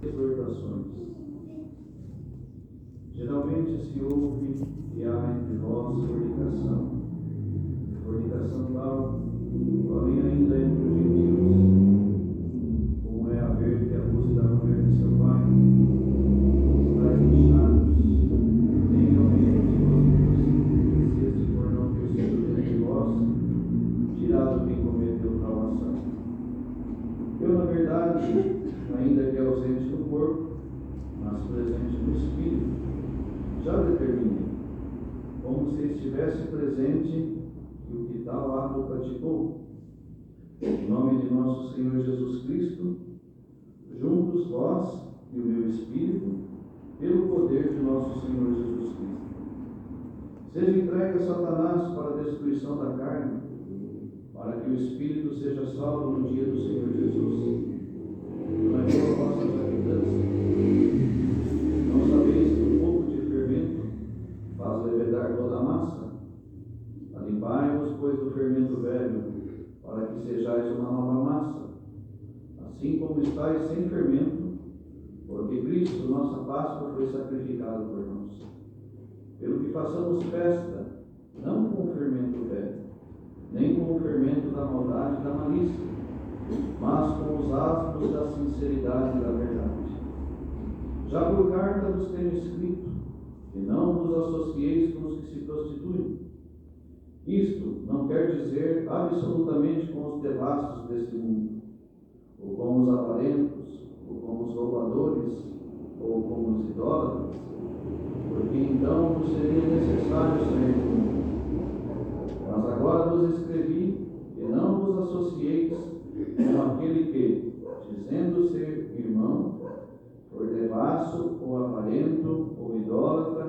exortações. Geralmente se ouve que há entre vós fornicação tal, porém ainda entre os gentios, como é haver que abuse da mulher de seu pai, estáis inchados, nem ao menos vos desiste por não ter sido dentre vós tirado quem cometeu tal ação. Eu, na verdade, ainda que ausente no corpo, mas presente no espírito, já determinei, como se estivesse presente e o que tal ato praticou. Em nome de nosso Senhor Jesus Cristo, juntos vós e o meu espírito, pelo poder de nosso Senhor Jesus Cristo. Seja entregue a Satanás para a destruição da carne, para que o espírito seja salvo no dia do Senhor Jesus. Não é pela vossa jactância. Não sabeis que um pouco de fermento faz levedar toda a massa? Alimpai-vos, pois, do fermento velho, para que sejais uma nova massa, assim como estáis sem fermento, porque Cristo, nossa Páscoa, foi sacrificado por nós. Pelo que façamos festa, não com o fermento velho, nem com o fermento da maldade e da malícia, mas com os asmos da sinceridade e da verdade. Já por carta vos tenho escrito, que não vos associeis com os que se prostituem. Isto não quer dizer absolutamente com os devassos deste mundo, ou com os avarentos, ou com os roubadores, ou com os idólatras, porque então vos seria necessário sair do mundo. Mas agora vos escrevi que não vos associeis com aquele que, dizendo ser irmão, for devasso, ou avarento, ou idólatra,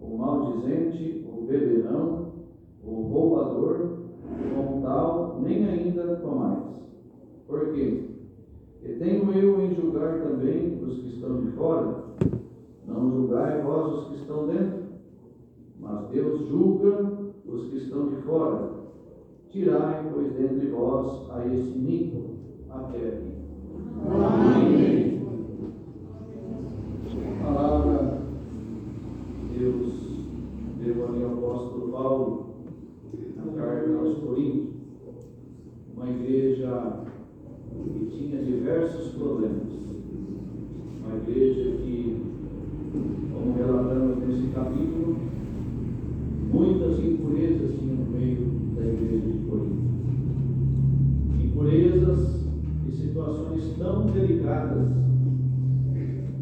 ou maldizente, ou beberrão, ou roubador, com tal nem ainda comais. Por quê? E tenho eu em julgar também os que estão de fora? Não julgai vós os que estão dentro, mas Deus julga os que estão de fora, tirai, pois, dentre vós a esse iníquo até aqui. Amém. A palavra Deus deu ali ao apóstolo Paulo, na carta aos Coríntios, uma igreja que tinha diversos problemas, uma igreja que, como relatamos nesse capítulo, muitas impurezas tinham no meio da igreja de Corinto. Impurezas e situações tão delicadas,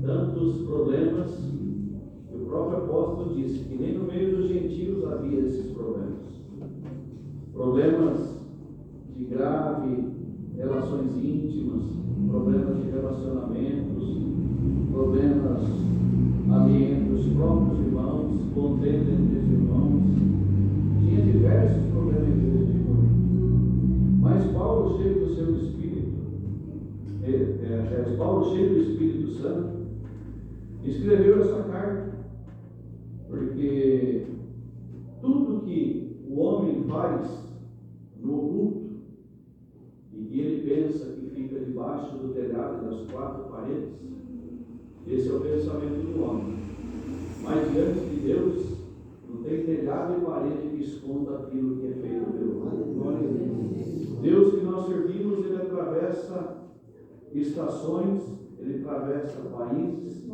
tantos problemas, que o próprio apóstolo disse que nem no meio dos gentios havia esses problemas. Problemas de grave relações íntimas, problemas de relacionamentos, problemas ali entre os próprios irmãos, contenda entre os irmãos. Tinha diversos problemas na igreja de Corinto. Mas Paulo, cheio do seu Espírito, Paulo, cheio do Espírito Santo, escreveu essa carta, porque tudo que o homem faz no oculto, e que ele pensa que fica debaixo do telhado das quatro paredes, esse é o pensamento do homem. Mas diante de Deus, não tem telhado e parede que esconda aquilo que é feito pelo homem. Deus que nós servimos, ele atravessa estações, ele atravessa países,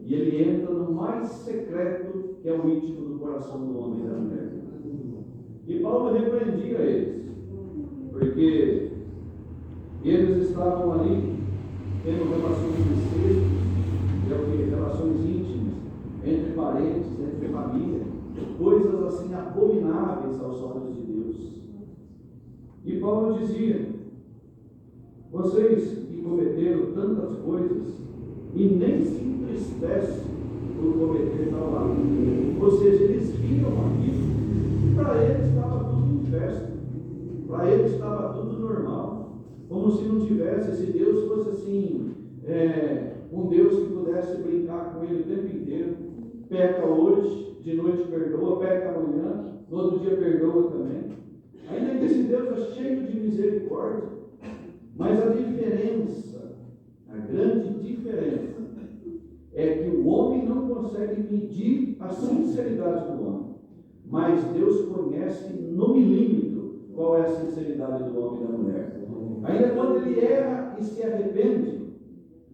e ele entra no mais secreto, que é o íntimo do coração do homem e da mulher. E Paulo repreendia eles, porque eles estavam ali tendo relações incestas, relações íntimas, entre parentes, entre família, coisas assim abomináveis aos olhos de Deus. E Paulo dizia: vocês que cometeram tantas coisas e nem se entristecem por cometer tal ato. Ou seja, eles viram aquilo e para eles estava tudo em festa, para eles estava tudo normal, como se não tivesse, se Deus fosse assim, um Deus que pudesse brincar com ele o tempo inteiro. Peca hoje, de noite perdoa, peca amanhã, no outro dia perdoa também. Ainda que esse Deus é cheio de misericórdia, mas a diferença, a grande diferença, é que o homem não consegue medir a sinceridade do homem, mas Deus conhece no milímetro qual é a sinceridade do homem e da mulher. Ainda quando ele erra e se arrepende,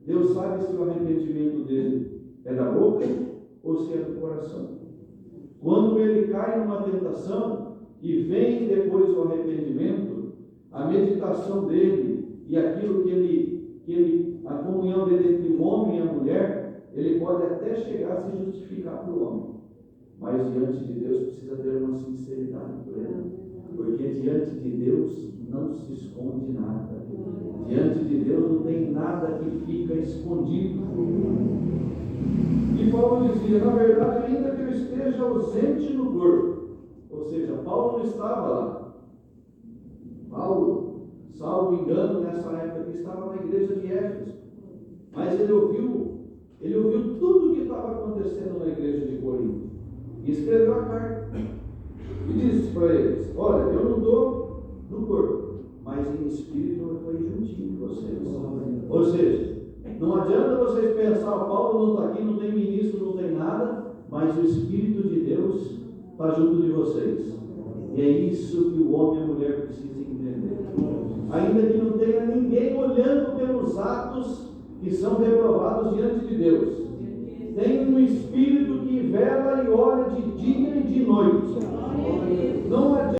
Deus sabe se o arrependimento dele é da boca ou se é do coração. Quando ele cai numa tentação e vem depois o arrependimento, a meditação dele e aquilo a comunhão dele entre o homem e a mulher, ele pode até chegar a se justificar para o homem, mas diante de Deus precisa ter uma sinceridade plena, porque diante de Deus não se esconde nada, diante de Deus não tem nada que fica escondido. E Paulo dizia: na verdade, ainda que eu esteja ausente no corpo, ou seja, Paulo não estava lá. Paulo, salvo engano, nessa época que estava na igreja de Éfeso, mas ele ouviu tudo o que estava acontecendo na igreja de Corinto e escreveu a carta e disse para eles: olha, eu não estou no corpo, mas em espírito eu estou aí juntinho de vocês. Ou seja, não adianta vocês pensar: Paulo não está aqui, não tem ministro, não tem nada, mas o Espírito de Deus está junto de vocês. E é isso que o homem e a mulher precisam entender. Ainda que não tenha ninguém olhando pelos atos que são reprovados diante de Deus, tem um Espírito que vela e olha de dia e de noite.